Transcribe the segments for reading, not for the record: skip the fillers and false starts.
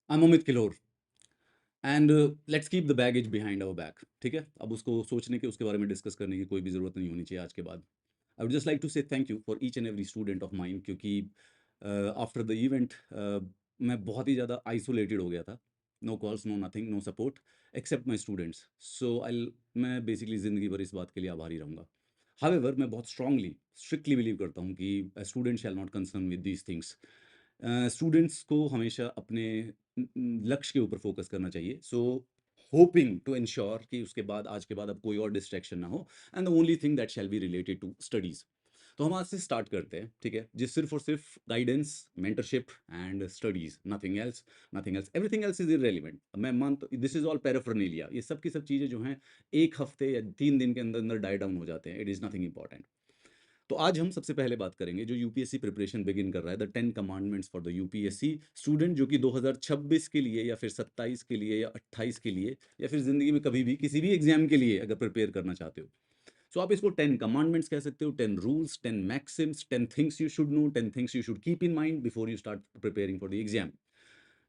I am Amit Kilor and let's keep the baggage behind our back. ठीक है, अब उसको सोचने के उसके बारे में डिस्कस करने की कोई भी ज़रूरत नहीं होनी चाहिए आज के बाद। I would just like to say thank you for each and every student of mind, क्योंकि आफ्टर द इवेंट मैं बहुत ही ज़्यादा आइसोलेटेड हो गया था। No calls, no nothing, no support except my students. So I मैं बेसिकली ज़िंदगी भर इस बात के लिए आभारी रहूँगा। हावेवर मैं बहुत स्ट्रांगली स्ट्रिक्टली बिलीव करता हूँ कि student shall not concern with these things. Students को हमेशा अपने लक्ष्य के ऊपर फोकस करना चाहिए। सो होपिंग टू इंश्योर कि उसके बाद आज के बाद अब कोई और डिस्ट्रैक्शन ना हो, and the only thing that shall be related to studies. तो हम आज से स्टार्ट करते हैं, ठीक है, जिस सिर्फ और सिर्फ guidance, mentorship and studies, nothing else. Nothing else, everything else is irrelevant. मैं मानता, दिस इज ऑल पैराफर्नेलिया, ये सब की सब चीज़ें जो हैं एक हफ्ते या 3 दिन के अंदर अंदर डाई डाउन हो जाते हैं। It is nothing important. तो आज हम सबसे पहले बात करेंगे जो यूपीएससी प्रिपरेशन बिगिन कर रहा है, the 10 commandments for the UPSC student, जो कि 2026 के लिए या फिर 27 के लिए या 28 के लिए या फिर जिंदगी में कभी भी किसी भी एग्जाम के लिए अगर प्रिपेयर करना चाहते हो। सो आप इसको 10 कमांडमेंट्स कह सकते हो, 10 rules, 10 maxims, 10 things you should know, 10 things you should keep in mind before you start preparing for the exam.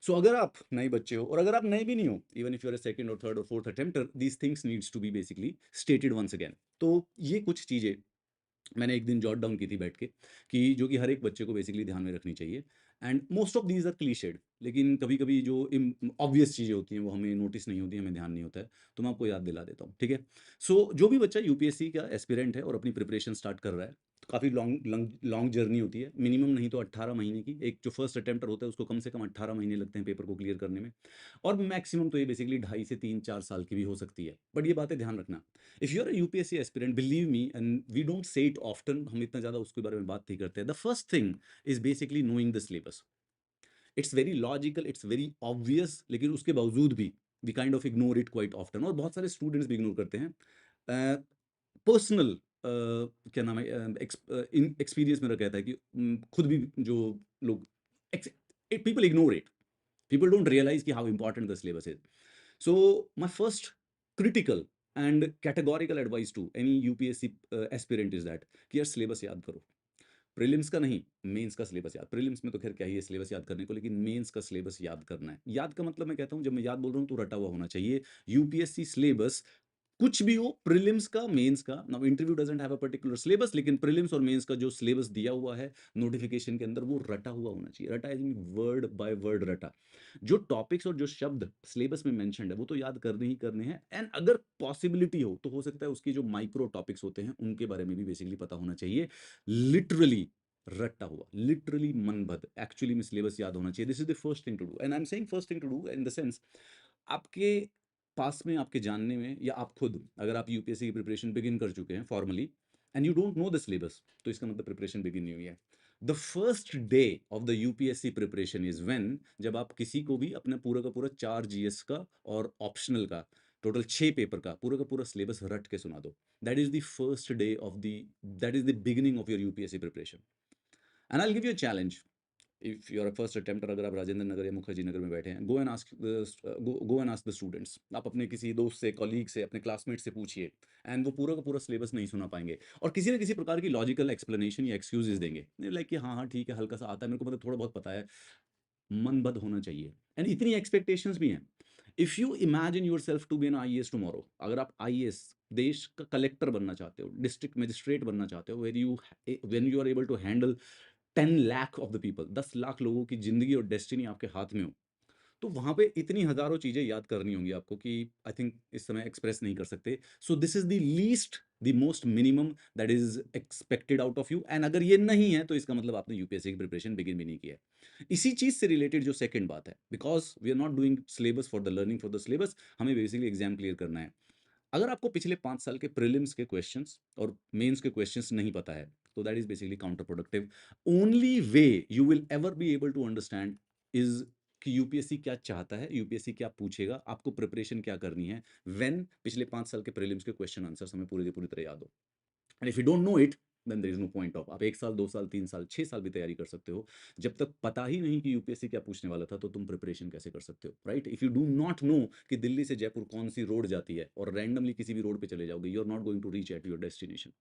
So अगर आप नए बच्चे हो और अगर आप नए भी नहीं हो, even if you are second और थर्ड और fourth attempter, these things needs to be basically stated once again. तो ये कुछ चीज़ें मैंने एक दिन जॉट डाउन की थी बैठ के, कि जो कि हर एक बच्चे को बेसिकली ध्यान में रखनी चाहिए। And most of these are cliched, लेकिन कभी कभी जो ऑब्वियस चीज़ें होती हैं वो हमें नोटिस नहीं होती, हमें ध्यान नहीं होता है, तो मैं आपको याद दिला देता हूँ, ठीक है। सो जो भी बच्चा यूपीएससी का एस्पिरेंट है और अपनी प्रिपरेशन स्टार्ट कर रहा है, तो काफ़ी लॉन्ग लॉन्ग लॉन्ग जर्नी होती है, मिनिमम नहीं तो 18 महीने की। एक जो फर्स्ट अटेम्प्टर होता है उसको कम से कम 18 महीने लगते हैं पेपर को क्लियर करने में, और मैक्सिमम तो ये बेसिकली 2.5 से 3-4 साल की भी हो सकती है। बट ये बातें ध्यान रखना, if you are a UPSC aspirant, believe me, and we don't say it often, हम इतना ज्यादा उसके बारे में बात नहीं करते हैं, the first thing is basically knowing the syllabus. It's very logical, it's very obvious, लेकिन उसके बावजूद भी we kind of ignore it quite often, और बहुत सारे स्टूडेंट्स भी इग्नोर करते हैं। पर्सनल क्या नाम है, एक्सपीरियंस मेरा कहता है कि खुद भी जो लोग, people ignore it, people don't realize ki how important the syllabus is. So my first critical and categorical advice to any UPSC aspirant is that कि यार सिलेबस याद करो। प्रीलिम्स का नहीं, मेंस का सिलेबस याद। प्रीलिम्स में तो खैर क्या ही है सिलेबस याद करने को, लेकिन मेंस का सिलेबस याद करना है। याद का मतलब मैं कहता हूँ, जब मैं याद बोल रहा हूँ तो रटा हुआ होना चाहिए। यूपीएससी सिलेबस कुछ भी हो, प्रीलिम्स का, मेंस का, now interview doesn't have a particular syllabus, लेकिन प्रीलिम्स और मेंस का जो सिलेबस दिया हुआ है नोटिफिकेशन के अंदर, वो रटा हुआ होना चाहिए। रटा I mean word by word रटा। जो टॉपिक्स और जो शब्द सिलेबस में मेंशन्ड है वो तो याद करने ही करने हैं, एंड अगर पॉसिबिलिटी हो तो हो सकता है उसकी जो माइक्रो टॉपिक्स होते हैं उनके बारे में भी बेसिकली पता होना चाहिए। लिटरली रट्टा हुआ, लिटरली मनबद एक्चुअली में सिलेबस याद होना चाहिए। This is the first thing to do, and I am saying first thing to do in the sense, आपके पास में, आपके जानने में, या आप खुद अगर आप यूपीएससी की प्रिपरेशन बिगिन कर चुके हैं formally and you don't know the syllabus, तो इसका मतलब प्रिपरेशन बिगिन नहीं हुई है। The first day of the UPSC preparation is when, जब आप किसी को भी अपना पूरा का पूरा 4 जीएस का और ऑप्शनल का टोटल 6 पेपर का पूरा सिलेबस रट के सुना दो। That is the first day of the, that is the beginning of your UPSC preparation. And I will give you a challenge, if you are a first attempter, अगर आप राजेंद्र नगर या मुखर्जी नगर में बैठे हैं, go and ask the students. आप अपने किसी दोस्त से, कॉलीग से, अपने क्लासमेट से पूछिए, एंड वो पूरा का पूरा सिलेबस नहीं सुना पाएंगे, और किसी ना किसी प्रकार की लॉजिकल एक्सप्लेनेशन या एक्सक्यूजेस देंगे, लाइक कि हाँ हाँ ठीक है, हल्का सा आता है मेरे को, मतलब थोड़ा बहुत पता है। मनबद होना चाहिए, एंड इतनी एक्सपेक्टेशंस भी हैं। If you imagine your self to be an IAS tomorrow, अगर आप आईएएस, देश का कलेक्टर बनना चाहते हो, डिस्ट्रिक्ट मजिस्ट्रेट बनना चाहते हो, where you, when you are able to handle 10 lakh of the people, 10 lakh लोगों की जिंदगी और डेस्टिनी आपके हाथ में हो, तो वहां पे इतनी हजारों चीजें याद करनी होंगी आपको कि आई थिंक इस समय एक्सप्रेस नहीं कर सकते। सो this is the least, the most minimum that is expected out of you, and अगर ये नहीं है तो इसका मतलब आपने यूपीएससी की प्रिपरेशन बिगिन भी नहीं किया है। इसी चीज से रिलेटेड जो सेकंड बात है, because we are not doing syllabus for the learning for the syllabus, हमें बेसिकली एग्जाम क्लियर करना है। अगर आपको पिछले 5 साल के प्रीलिम्स के क्वेश्चंस और मेंस के क्वेश्चंस नहीं पता है, तो that is basically counterproductive. Only way you will ever be able to understand is कि यूपीएससी क्या चाहता है, यूपीएससी क्या पूछेगा, आपको प्रिपरेशन क्या करनी है, व्हेन पिछले 5 साल के प्रीलिम्स के क्वेश्चन आंसर्स हमें पूरी की पूरी तरह याद हो। And if you don't know it, then there is no point of, आप 1 साल 2 साल 3 साल 6 साल भी तैयारी कर सकते हो, जब तक पता ही नहीं कि यूपीएससी क्या पूछने वाला था तो तुम प्रिपरेशन कैसे कर सकते हो, right? If you do not know कि दिल्ली से जयपुर कौन सी रोड जाती है और रैंडमली किसी भी रोड पे चले जाओगे, you are not going to reach at your destination.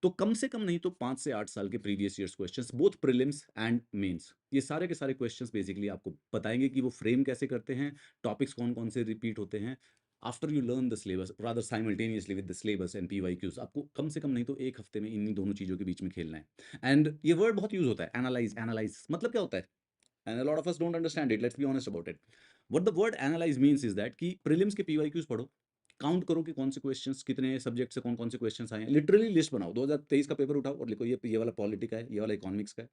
तो कम से कम नहीं तो 5 से 8 साल के previous years questions, both prelims and mains, ये सारे के सारे क्वेश्चंस बेसिकली आपको बताएंगे कि वो फ्रेम कैसे करते हैं, टॉपिक्स कौन कौन से रिपीट होते हैं। After you learn the syllabus rather simultaneously with the syllabus and PYQs, आपको कम से कम नहीं तो एक हफ्ते में इन्हीं दोनों चीजों के बीच में खेलना है। एंड ये वर्ड बहुत यूज होता है, एनालाइज, एनालाइज मतलब क्या होता है? And a lot of us don't understand it, let's be honest about it. What the word analyse means is that कि प्रीलिम्स के पीवाईक्यूज पढ़ो, काउंट करो कि कौन से क्वेश्चंस कितने सब्जेक्ट से कौन कौन से क्वेश्चंस आए हैं, लिटरली लिस्ट बनाओ, 2023 का पेपर उठाओ और लिखो ये वाला पॉलिटी का है, ये वाला इकोनॉमिक्स का है।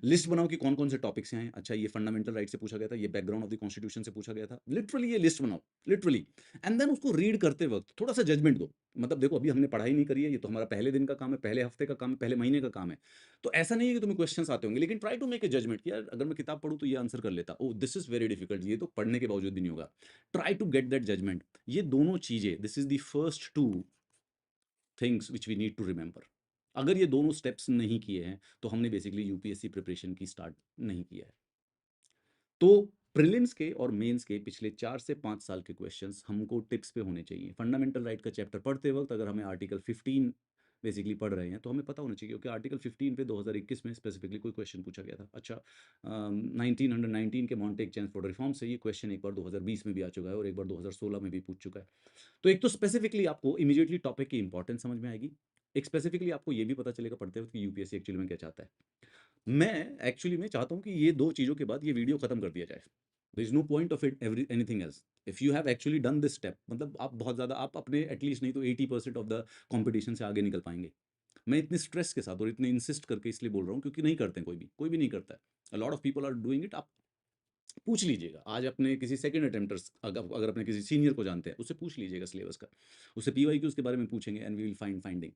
लिस्ट बनाओ कि कौन कौन से टॉपिक से आए हैं, अच्छा ये फंडामेंटल राइट से पूछा गया था, ये बैकग्राउंड ऑफ द कॉन्स्टिट्यूशन से पूछा गया था, लिटरली ये लिस्ट बनाओ, लिटरली। एंड देन उसको रीड करते वक्त थोड़ा सा जजमेंट दो, मतलब देखो अभी हमने पढ़ाई नहीं करी है, ये तो हमारा पहले दिन का काम है, पहले हफ्ते का काम है, पहले महीने का काम है, तो ऐसा नहीं है कि तुम्हें क्वेश्चंस आते होंगे, लेकिन try to make a judgement कि यार अगर मैं किताब पढ़ूं तो ये आंसर कर लेता, oh this is very difficult, ये तो पढ़ने के बावजूद भी नहीं होगा। Try to get that judgement. ये दोनों चीजें, this is the first two things which we need to remember. अगर ये दोनों स्टेप्स नहीं किए हैं तो हमने बेसिकली यूपीएससी प्रिपरेशन की स्टार्ट नहीं किया है। तो प्रीलिम्स के और मेंस के पिछले 4 से 5 साल के क्वेश्चंस हमको टिप्स पे होने चाहिए। फंडामेंटल राइट का चैप्टर पढ़ते वक्त अगर हमें आर्टिकल 15 बेसिकली पढ़ रहे हैं तो हमें पता होना चाहिए, क्योंकि आर्टिकल 15 पे 2021 में स्पेसिफिकली कोई क्वेश्चन पूछा गया था। अच्छा, 1919 के मॉन्टेग चेम्स फॉर रिफॉर्म से ये क्वेश्चन एक बार 2020 में भी आ चुका है और एक बार 2016 में भी पूछ चुका है। तो एक तो स्पेसिफिकली आपको इमीडिएटली टॉपिक की इंपॉर्टेंस समझ में आएगी, एक स्पेसिफिकली आपको ये भी पता चलेगा पढ़ते वक्त कि यूपीएससी एक्चुअली में क्या चाहता है। मैं एक्चुअली में चाहता हूँ कि ये दो चीज़ों के बाद ये वीडियो खत्म कर दिया जाए। There is no point of it every anything else. If you have actually done this step, मतलब आप बहुत ज़्यादा, आप अपने एटलीस्ट नहीं तो 80% ऑफ द कंपटीशन से आगे निकल पाएंगे। मैं इतने स्ट्रेस के साथ और इतने इंसिस्ट करके इसलिए बोल रहा हूँ क्योंकि नहीं करते हैं, कोई भी नहीं करता है। A lot of people are doing it. आप पूछ लीजिएगा आज अपने किसी सेकंड अटेम्प्टर्स, अगर अपने किसी सीनियर को जानते हैं उससे पूछ लीजिएगा सिलेबस का, उससे पीवाईक्यूज के बारे में पूछेंगे एंड वी विल फाइंडिंग।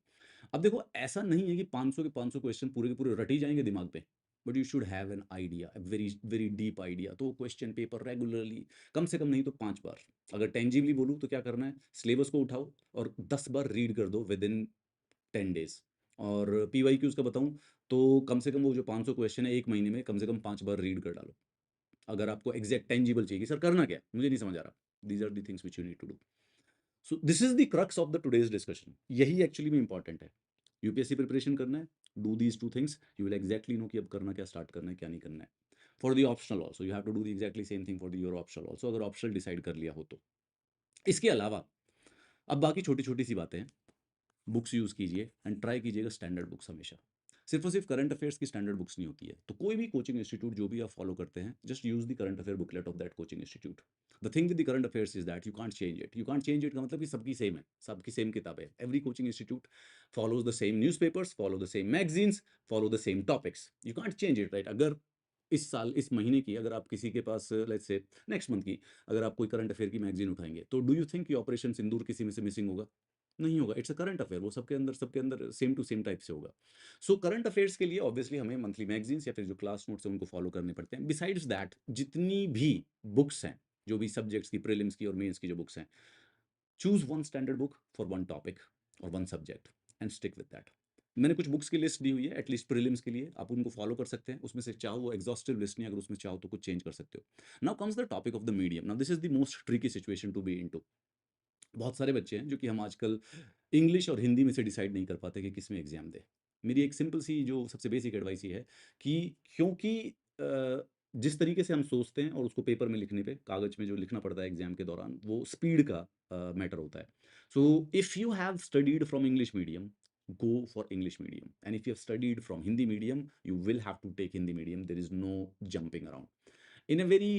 अब देखो ऐसा नहीं है कि 500 के 500 क्वेश्चन पूरे के पूरे रट ही जाएंगे दिमाग पे, but you should have an idea, very very deep idea. तो क्वेश्चन पेपर रेगुलरली कम से कम नहीं तो 5 बार, अगर टेंजिबली बोलूँ तो क्या करना है, सिलेबस को उठाओ और 10 बार रीड कर दो विद इन 10 डेज। और पीवाईक्यूज का बताऊं तो कम से कम वो जो 500 क्वेश्चन है एक महीने में कम से कम 5 बार रीड कर डालो, अगर आपको एग्जैक्ट टेंजिबल चाहिए कि सर करना क्या है? मुझे नहीं समझ आ रहा। These are the things which you need to do. So this is the crux of the today's discussion, यही एक्चुअली में इंपॉर्टेंट है। यूपीएससी प्रिपरेशन करना है, do these two things, you will exactly know कि अब करना क्या, स्टार्ट करना है क्या नहीं करना है। For the optional also you have to do the exactly same thing for the your optional also, अगर ऑप्शनल डिसाइड कर लिया हो तो। इसके अलावा अब बाकी छोटी छोटी सी बातें हैं। बुक्स यूज़ कीजिए एंड ट्राई कीजिएगा स्टैंडर्ड बुक्स हमेशा। सिर्फ और सिर्फ करंट अफेयर्स की स्टैंडर्ड बुक्स नहीं होती है, तो कोई भी कोचिंग इंस्टीट्यूट जो भी आप फॉलो करते हैं, just use the current affair booklet of that coaching institute. The thing with the current affairs is that you can't change it, you can't change it का मतलब कि सबकी सेम है, सबकी सेम किताबें हैं। Every coaching institute follows the same newspapers, follow the same magazines, follow the same topics, you can't change it, right? अगर इस साल इस महीने की अगर आप किसी के पास लेट्स से नेक्स्ट मंथ की अगर आप कोई करंट अफेयर की मैगजीन उठाएंगे तो डू यू थिंक कि ऑपरेशन सिंदूर किसी में से मिसिंग होगा? नहीं होगा। इट्स अ करंट अफेयर, वो सबके अंदर सेम टू सेम टाइप से होगा। सो करंट अफेयर्स के लिए ऑब्वियसली हमें मंथली मैगजीन्स या फिर जो क्लास नोट्स हैं उनको फॉलो करने पड़ते हैं। बिसाइड्स दैट जितनी भी बुक्स हैं, जो भी सब्जेक्ट्स की, प्रीलिम्स की और मेंस की जो बुक्स हैं, choose one standard book for one topic और one subject and stick with that. मैंने कुछ बुक्स की लिस्ट दी हुई है एटलीस्ट प्रीलिम्स के लिए, आप उनको फॉलो कर सकते हैं। उसमें से चाहो वो एग्जॉस्टिव लिस्ट नहीं, अगर उसमें चाहो तो कुछ चेंज कर सकते हो। Now comes the topic of the medium. Now this is the most tricky situation to be into. बहुत सारे बच्चे हैं जो कि हम आजकल इंग्लिश और हिंदी में से डिसाइड नहीं कर पाते कि किस में एग्जाम दें। मेरी एक सिंपल सी जो सबसे बेसिक एडवाइस ये है कि क्योंकि जिस तरीके से हम सोचते हैं और उसको पेपर में लिखने पे, कागज में जो लिखना पड़ता है एग्जाम के दौरान, वो स्पीड का मैटर होता है। So if you have studied from English medium, go for English medium, and if you have studied from Hindi medium, you will have to take Hindi medium. There is no jumping around. In a very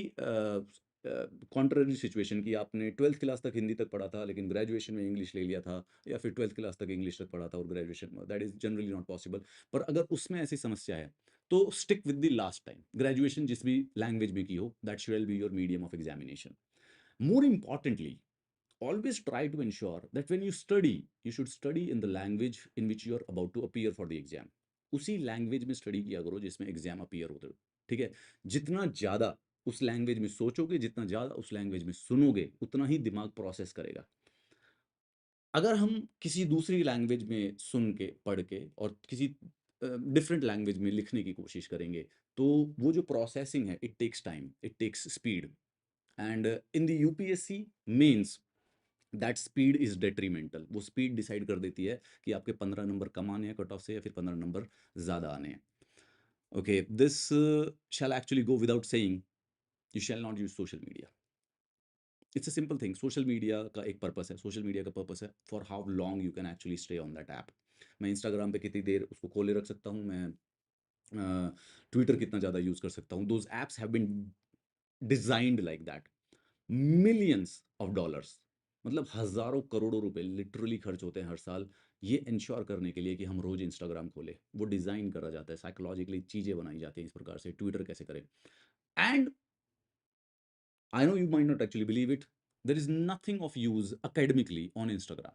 contrary situation की आपने 12th class तक हिंदी तक पढ़ा था लेकिन graduation में English ले लिया था, या फिर 12th क्लास तक इंग्लिश तक पढ़ा था और ग्रेजुएशन में, that is generally not possible. पर अगर उसमें ऐसी समस्या है तो stick with the last time, graduation जिस भी लैंग्वेज में की हो, that should be your medium of examination. More importantly, always try to ensure that when you study, you should study in the language in which you are about to appear for the exam. उसी language में study किया करो जिसमें exam appear होते हो, ठीक है? जितना ज़्यादा उस लैंग्वेज में सोचोगे, जितना ज़्यादा उस लैंग्वेज में सुनोगे, उतना ही दिमाग प्रोसेस करेगा। अगर हम किसी दूसरी लैंग्वेज में सुन के, पढ़ के और किसी डिफरेंट लैंग्वेज में लिखने की कोशिश करेंगे, तो वो जो प्रोसेसिंग है, it takes time, it takes speed, and in the UPSC mains that speed is detrimental. वो स्पीड डिसाइड कर देती है कि आपके 15 नंबर कम आने हैं कट ऑफ से या फिर 15 नंबर ज़्यादा आने हैं। Okay, this shell actually go without saying, you shall not use social media. It's a simple thing. Social media का एक पर्पस है, सोशल मीडिया का पर्पस है for how long you can actually stay on that app. मैं Instagram पे कितनी देर उसको खोले रख सकता हूँ, मैं ट्विटर कितना ज़्यादा यूज़ कर सकता हूँ। Those apps have been designed like that. Millions of dollars, मतलब हजारों करोड़ों रुपए लिटरली खर्च होते हैं हर साल ये इंश्योर करने के लिए कि हम रोज इंस्टाग्राम खोलें। वो डिजाइन करा जाता है, साइकोलॉजिकली चीजें बनाई जाती हैं इस प्रकार से, ट्विटर कैसे करें। And I know you might not actually believe it, there is nothing of use academically on Instagram.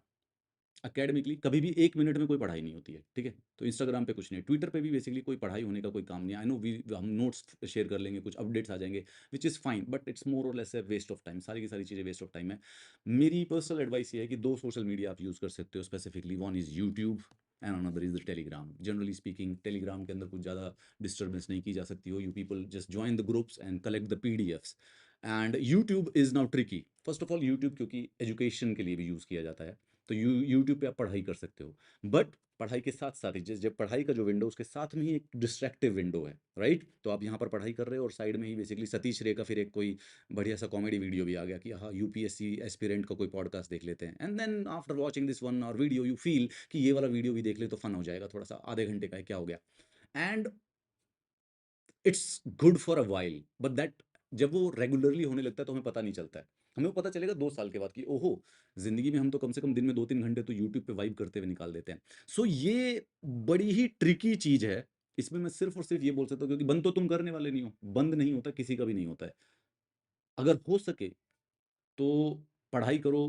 Academically कभी भी 1 मिनट में कोई पढ़ाई नहीं होती है, ठीक है? तो इंस्टाग्राम पे कुछ नहीं है, ट्विटर पे भी बेसिकली कोई पढ़ाई होने का कोई काम नहीं है। आई नो वी हम नोट्स शेयर कर लेंगे, कुछ अपडेट्स आ जाएँगे, which is fine, but it's more और less a waste of time. सारी की सारी चीज़ें वेस्ट ऑफ टाइम है। मेरी पर्सनल एडवाइस ये है कि 2 सोशल मीडिया आप यूज़ कर सकते हो specifically, one is YouTube and another is the Telegram. Generally speaking Telegram के अंदर कुछ ज़्यादा डिस्टर्बेंस नहीं की जा सकती हो, you people just join the groups and collect the PDFs. And YouTube is now tricky. First of all YouTube क्योंकि एजुकेशन के लिए भी यूज़ किया जाता है, तो यूट्यूब पे आप पढ़ाई कर सकते हो। बट पढ़ाई के साथ साथ ही जब पढ़ाई का जो विंडो उसके साथ में ही एक डिस्ट्रैक्टिव विंडो है, राइट? तो आप यहाँ पर पढ़ाई कर रहे हो और साइड में ही बेसिकली सतीश रे का फिर एक कोई बढ़िया सा कॉमेडी वीडियो भी आ गया कि हाँ यूपीएससी एस्पिरेंट का कोई पॉडकास्ट देख लेते हैं, and then after watching this 1 hour video you feel कि ये वाला वीडियो भी देख ले तो फन हो जाएगा, थोड़ा सा आधे घंटे का है, क्या हो गया। And it's good for a while, but that जब वो रेगुलरली होने लगता है तो हमें पता नहीं चलता है। हमें वो पता चलेगा 2 साल के बाद कि ओहो, जिंदगी में हम तो कम से कम दिन में 2-3 घंटे तो यूट्यूब पे वाइब करते हुए निकाल देते हैं। सो ये बड़ी ही ट्रिकी चीज है। इसमें मैं सिर्फ और सिर्फ ये बोल सकता हूँ, क्योंकि बंद तो तुम करने वाले नहीं हो, बंद नहीं होता, किसी का भी नहीं होता है। अगर हो सके तो पढ़ाई करो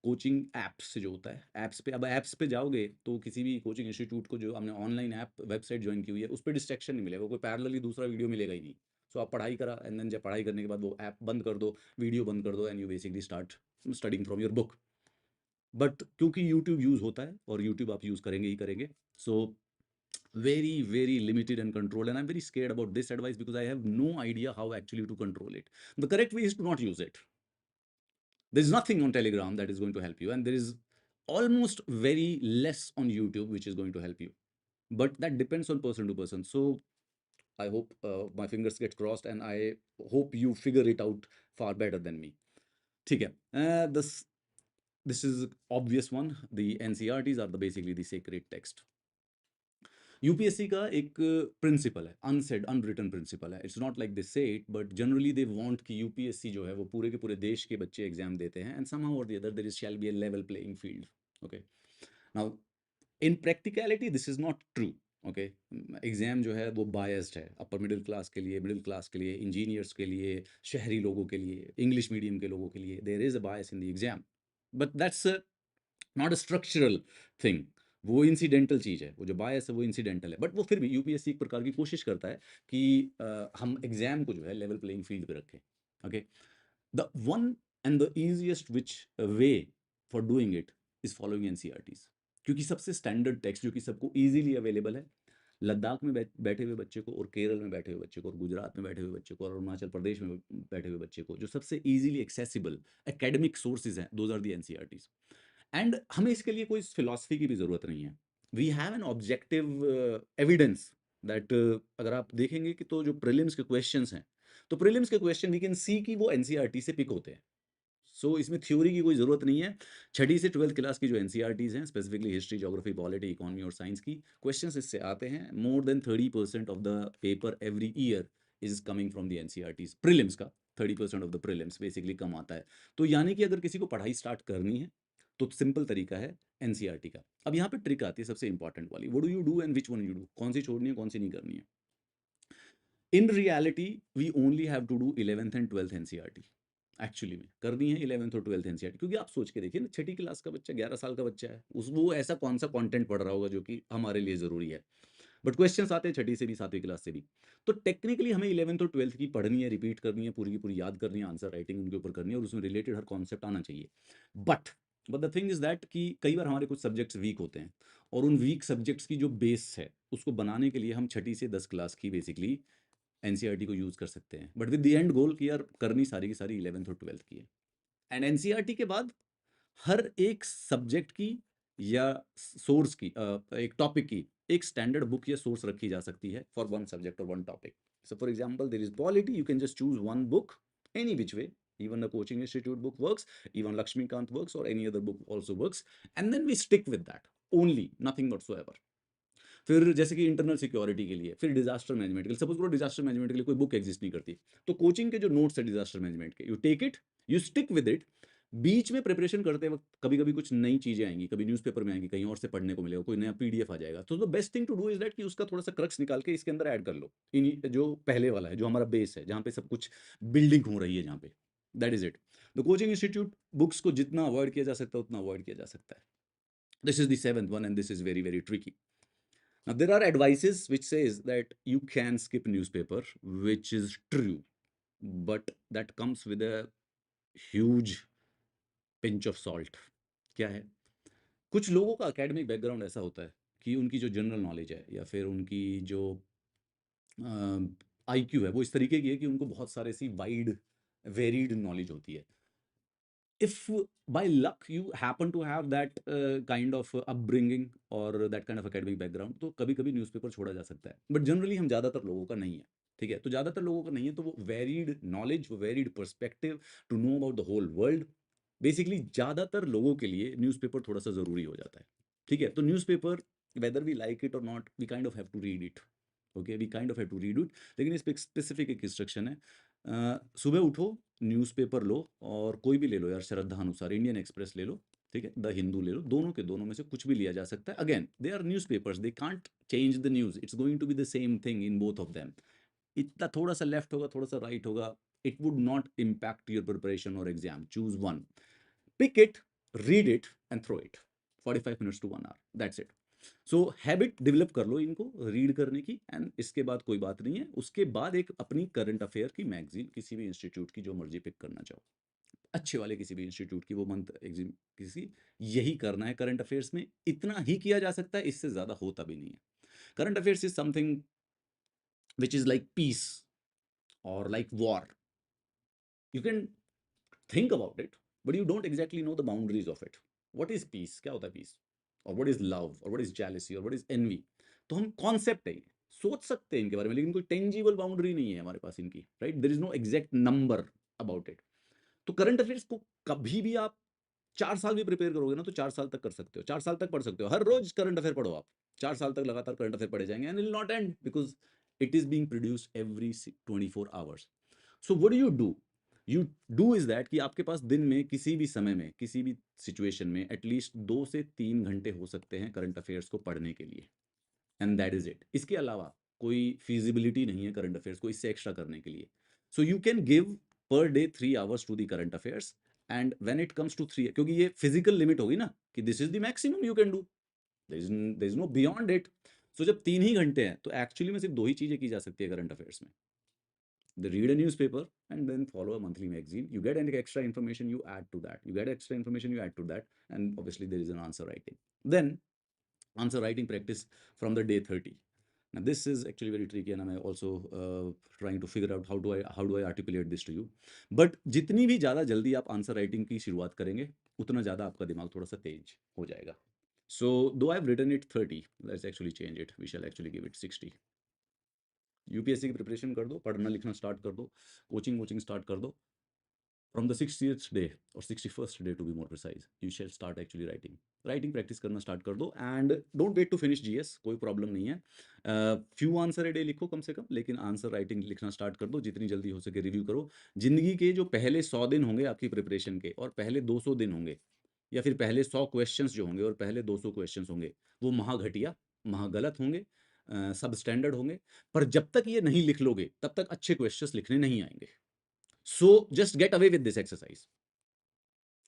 कोचिंग ऐप्स से जो होता है, ऐप्स पे। अब ऐप्स पे जाओगे तो किसी भी कोचिंग इंस्टीट्यूट को जो हमने ऑनलाइन ऐप वेबसाइट ज्वाइन की हुई है उस पर डिस्ट्रैक्शन नहीं मिलेगा, कोई पैरेलली दूसरा वीडियो मिलेगा ही नहीं। सो आप पढ़ाई करा एंड देन जब पढ़ाई करने के बाद वो ऐप बंद कर दो, वीडियो बंद कर दो, and you basically start studying from your book. But क्योंकि यूट्यूब यूज़ होता है और यूट्यूब आप यूज़ करेंगे ही करेंगे, सो very very limited and controlled, and I'm very scared about this advice because I have no idea how actually to control it. The correct way is to not use it. There's nothing on Telegram that is going to help you, and there is almost very less on YouTube which is going to help you. But that depends on person to person. So I hope my fingers get crossed, and I hope you figure it out far better than me. ठीक है, this is obvious one. The NCRTs are the basically the sacred text. UPSC का एक principal है, unsaid unwritten principal है। It's not like they से it, but generally they want कि UPSC जो है वो पूरे के पूरे देश के बच्चे एग्जाम देते हैं, एंड समहाउ और the other there shall be a level playing field. Okay, now in practicality this is not true. Okay, exam जो है वो बायस्ड है, अपर मिडिल क्लास के लिए, मिडिल क्लास के लिए, इंजीनियर्स के लिए, शहरी लोगों के लिए, इंग्लिश मीडियम के लोगों के लिए, there is a bias in the exam, but that's not a structural thing. वो इंसिडेंटल चीज़ है, वो जो बायस है वो इंसिडेंटल है, बट वो फिर भी यूपीएससी एक प्रकार की कोशिश करता है कि हम एग्जाम को जो है लेवल प्लेइंग फील्ड पे रखें। Okay, the one and the easiest which way for doing it is following NCERTs, क्योंकि सबसे स्टैंडर्ड टेक्स्ट जो कि सबको इजीली अवेलेबल है, लद्दाख में बैठे हुए बच्चे को, और केरल में बैठे हुए बच्चे को, और गुजरात में बैठे हुए बच्चे को, और अरुणाचल प्रदेश में बैठे हुए बच्चे को, जो सबसे इजीली एक्सेसिबल एकेडमिक सोर्सेज हैं, those are the NCERTs. And हमें इसके लिए कोई फिलॉसफी की भी ज़रूरत नहीं है। We have an objective evidence that अगर आप देखेंगे कि तो जो प्रीलिम्स के क्वेश्चंस हैं, तो प्रीलिम्स के क्वेश्चन वी कैन सी कि वो एनसीईआरटी से पिक होते हैं। सो इसमें थ्योरी की कोई ज़रूरत नहीं है। छठी से 12th क्लास की जो एनसीईआरटीज़ हैं, specifically history, geography, polity, economy और साइंस की, क्वेश्चंस इससे आते हैं। More than 30% of the paper every year is coming from the NCERTs. Prelims का 30% ऑफ द प्रीलिम्स बेसिकली कम आता है। तो यानी कि अगर किसी को पढ़ाई स्टार्ट करनी है तो सिंपल तरीका है एनसीईआरटी का। अब यहाँ पे ट्रिक आती है सबसे इंपॉर्टेंट वाली, what do you do and which one you do, कौन सी छोड़नी है कौन सी नहीं करनी है। In reality we only have to do 11th and 12th NCERT. Actually में करनी है 11th और 12th एनसीईआरटी, क्योंकि आप सोच के देखिए ना, छठी क्लास का बच्चा, 11 साल का बच्चा है, उस वो ऐसा कौन सा कंटेंट पढ़ रहा होगा जो कि हमारे लिए ज़रूरी है। बट क्वेश्चंस आते हैं छठी से भी, 7वीं क्लास से भी। तो टेक्निकली हमें 11th और 12th की पढ़नी है, रिपीट करनी है, पूरी की पूरी याद करनी है, आंसर राइटिंग उनके ऊपर करनी है, और उसमें रिलेटेड हर कॉन्सेप्ट आना चाहिए। But but the thing is that कि कई बार हमारे कुछ सब्जेक्ट्स वीक होते हैं, और उन वीक सब्जेक्ट्स की जो बेस है उसको बनाने के लिए हम छठी से 10 क्लास की बेसिकली एनसीईआरटी को यूज़ कर सकते हैं, बट विद द एंड गोल कि यार करनी सारी की सारी 11th और 12th की है। एंड एनसीईआरटी के बाद हर एक सब्जेक्ट की या सोर्स की एक टॉपिक की एक स्टैंडर्ड बुक या सोर्स रखी जा सकती है फॉर वन सब्जेक्ट और one topic. So for example there is polity, you can just choose one book any which way, even a coaching institute book works, even Lakshmikant works, or any other book also works, and then we stick with that only, nothing whatsoever. फिर जैसे कि internal security के लिए, फिर disaster management के लिए, suppose करो disaster management के लिए कोई बुक एग्जिस्ट नहीं करती, तो कोचिंग के जो नोट्स है डिजास्टर मैनेजमेंट के, you take it, you stick with it. बीच में प्रिपरेशन करते वक्त कभी कभी कुछ नई चीजें आएंगी, कभी न्यूज़पेपर में आएंगी, कहीं और से पढ़ने को मिलेगा, कोई नया पीडीएफ आ जाएगा, तो the best thing to do is that कि उसका थोड़ा सा क्रक्स निकाल के इसके अंदर ऐड कर लो, इन जो पहले वाला है, जो हमारा बेस है, जहाँ पे सब कुछ बिल्डिंग हो रही है, जहाँ पे, that is it. The coaching institute books को जितना अवॉइड किया जा सकता है उतना अवॉइड किया जा सकता है। This is the seventh one, and this is very very tricky. Now, there are advices which says that you can skip newspaper, which is true, but that comes with a huge pinch of salt. क्या है? कुछ लोगों का academic background ऐसा होता है कि उनकी जो जनरल नॉलेज है या फिर उनकी जो आईक्यू है वो इस तरीके की है कि उनको बहुत सारे सी वाइड वेरीड नॉलेज होती है। If by luck you happen to have that kind of upbringing or that kind of academic background, तो कभी कभी न्यूज़पेपर छोड़ा जा सकता है, बट जनरली हम ज़्यादातर लोगों का नहीं है। ठीक है, तो ज़्यादातर लोगों का नहीं है, तो वो वेरीड नॉलेज, वो varied perspective to know about the whole world, basically ज़्यादातर लोगों के लिए न्यूज़पेपर थोड़ा सा ज़रूरी हो जाता है। ठीक है, तो newspaper whether we like it और not, we kind of have to read it. Okay, we kind of have to read it. लेकिन इस पे स्पेसिफिक एक इंस्ट्रक्शन है, सुबह उठो, न्यूज़पेपर लो, और कोई भी ले लो यार श्रद्धा अनुसार, इंडियन एक्सप्रेस ले लो, ठीक है, द हिंदू ले लो, दोनों के दोनों में से कुछ भी लिया जा सकता है। Again they are newspapers, they can't change the news, it's going to be the same thing in both of them. इतना थोड़ा सा लेफ्ट होगा, थोड़ा सा राइट होगा, it would not impact your preparation और exam. Choose one, pick it, read it and throw it, 45 minutes to 1 hour, that's it. So habit develop कर लो इनको रीड करने की, एंड इसके बाद कोई बात नहीं है। उसके बाद एक अपनी करंट अफेयर की मैगजीन, किसी भी इंस्टीट्यूट की जो मर्जी पिक करना चाहो, अच्छे वाले किसी भी इंस्टीट्यूट की, वो मंथ एग्जिम किसी, यही करना है करंट अफेयर्स में, इतना ही किया जा सकता है, इससे ज़्यादा होता भी नहीं है। Current affairs is something which is like peace और like war, you can think about it, but you don't exactly know the boundaries of it. What is peace? क्या होता है peace? और what is love? और what is jealousy? और what is envy? तो हम concept है, सोच सकते हैं इनके बारे में, लेकिन कोई टेंजिबल बाउंड्री नहीं है हमारे पास इनकी, right? There is no exact number about it. तो करंट अफेयर्स को कभी भी आप 4 साल भी प्रिपेयर करोगे ना, तो 4 साल तक कर सकते हो, 4 साल तक पढ़ सकते हो, हर रोज करंट अफेयर पढ़ो आप, 4 साल तक लगातार करंट अफेयर पढ़े जाएंगे, and will not and, because it is being produced every 24 hours. So what do you do? You do is that कि आपके पास दिन में किसी भी समय में, किसी भी सिचुएशन में एटलीस्ट 2 से 3 घंटे हो सकते हैं करंट अफेयर्स को पढ़ने के लिए, एंड दैट इज इट। इसके अलावा कोई फिजिबिलिटी नहीं है करंट अफेयर्स को इससे एक्स्ट्रा करने के लिए। So you can give per day 3 hours to the current affairs, and when it comes to 3, क्योंकि ये फिजिकल लिमिट होगी ना कि this is the maximum you can do, there is no beyond it. So जब 3 ही घंटे हैं, तो actually में सिर्फ 2 ही चीजें की जा सकती है करंट अफेयर्स में, they read a newspaper and then follow a monthly magazine. You get any extra information, you add to that, you get extra information, you add to that, and obviously there is an answer writing, then answer writing practice from the day 30. Now this is actually very tricky, and I'm also trying to figure out how do I articulate this to you. But जितनी भी ज़्यादा जल्दी आप answer writing की शुरुआत करेंगे, उतना ज़्यादा आपका दिमाग थोड़ा सा तेज हो जाएगा. So though I've written it 30, let's actually change it. We shall actually give it 60. UPSC की प्रिपरेशन कर दो, पढ़ना लिखना स्टार्ट कर दो, कोचिंग स्टार्ट कर दो। फ्रॉम द 60th डे और 61st day to be more precise, you shall start actually writing practice करना स्टार्ट कर दो, and don't wait to finish GS, कोई प्रॉब्लम नहीं है। फ्यू आंसर ए डे लिखो कम से कम, लेकिन आंसर राइटिंग लिखना स्टार्ट कर दो, जितनी जल्दी हो सके रिव्यू करो। जिंदगी के जो पहले 100 दिन होंगे आपकी प्रिपरेशन के, और पहले 200 दिन होंगे, या फिर पहले 100 क्वेश्चंस जो होंगे और पहले 200 क्वेश्चंस होंगे, वो महा घटिया, महा गलत होंगे, सब स्टैंडर्ड होंगे, पर जब तक ये नहीं लिख लोगे तब तक अच्छे क्वेश्चंस लिखने नहीं आएंगे। So just get away with this exercise.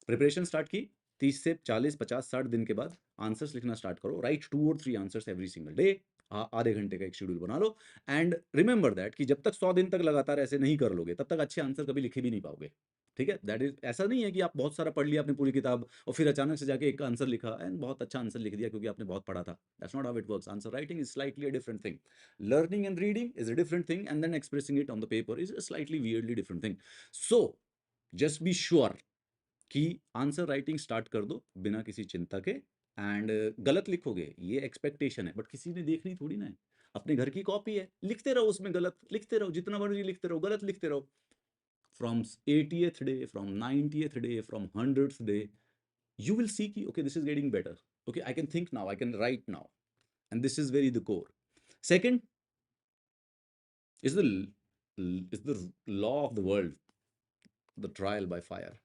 Preparation start की, 30 से 40 50 60 दिन के बाद आंसर्स लिखना स्टार्ट करो, राइट 2 और 3 आंसर्स एवरी सिंगल डे, आधे घंटे का एक शेड्यूल बना लो, एंड रिमेंबर दैट कि जब तक 100 दिन तक लगातार ऐसे नहीं कर लोगे, तब तक अच्छे आंसर कभी लिखे भी नहीं पाओगे। ठीक है? दैट इज़, ऐसा नहीं है कि आप बहुत सारा पढ़ लिया आपने पूरी किताब और फिर अचानक से जाके एक आंसर लिखा एंड बहुत अच्छा आंसर लिख दिया क्योंकि आपने बहुत पढ़ा था। That's not how it works. Answer writing is slightly a different thing. Learning and reading is a different thing and then expressing it on the paper is a slightly weirdly different thing. So just be sure कि answer writing start कर दो बिना किसी चिंता के and गलत लिखोगे ये एक्सपेक्टेशन है, बट किसी ने देखनी थोड़ी ना है। अपने घर की कॉपी है, लिखते रहो उसमें, गलत लिखते रहो, जितना मर्जी लिखते रहो, गलत लिखते रहो। From 80th day, from 90th day, from 100th day, you will see ki, okay, this is getting better. Okay, I can think now, I can write now. And this is very the core. Second is the law of the world, the trial by fire.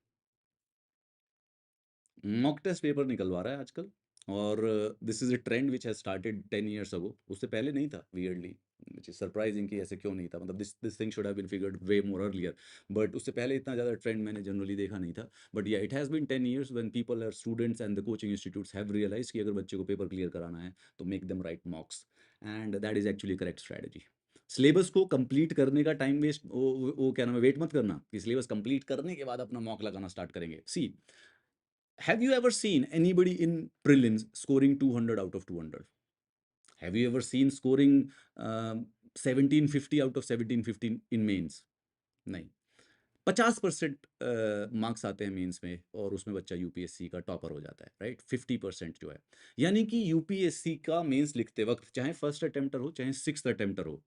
Mock test paper निकलवा रहा है आजकल और this is a trend which has started 10 years ago. उससे पहले नहीं था, weirdly, which is surprising कि ऐसे क्यों नहीं था। मतलब this thing should have been figured way more earlier, but उससे पहले इतना ज़्यादा ट्रेंड मैंने जनरली देखा नहीं था। बट या it has been 10 years when people are students and the coaching institutes have realise कि अगर बच्चे को पेपर क्लियर कराना है तो make them write mocks, and that is actually correct strategy. Syllabus को कंप्लीट करने का टाइम वेस्ट, वो क्या नाम है, वेट मत करना कि सिलेबस कंप्लीट करने के बाद अपना मॉक लगाना स्टार्ट करेंगे। सी, have you ever seen anybody in prelims scoring 200 out of 200? Have you ever seen scoring 1750 out of 1750 in mains? नहीं। 50% मार्क्स आते हैं मेंस में और उसमें बच्चा यूपीएससी का टॉपर हो जाता है, राइट? 50% जो है, यानी कि यूपीएससी का मेंस लिखते वक्त चाहे फर्स्ट अटेम्प्टर हो चाहे सिक्स्थ अटेम्प्टर हो,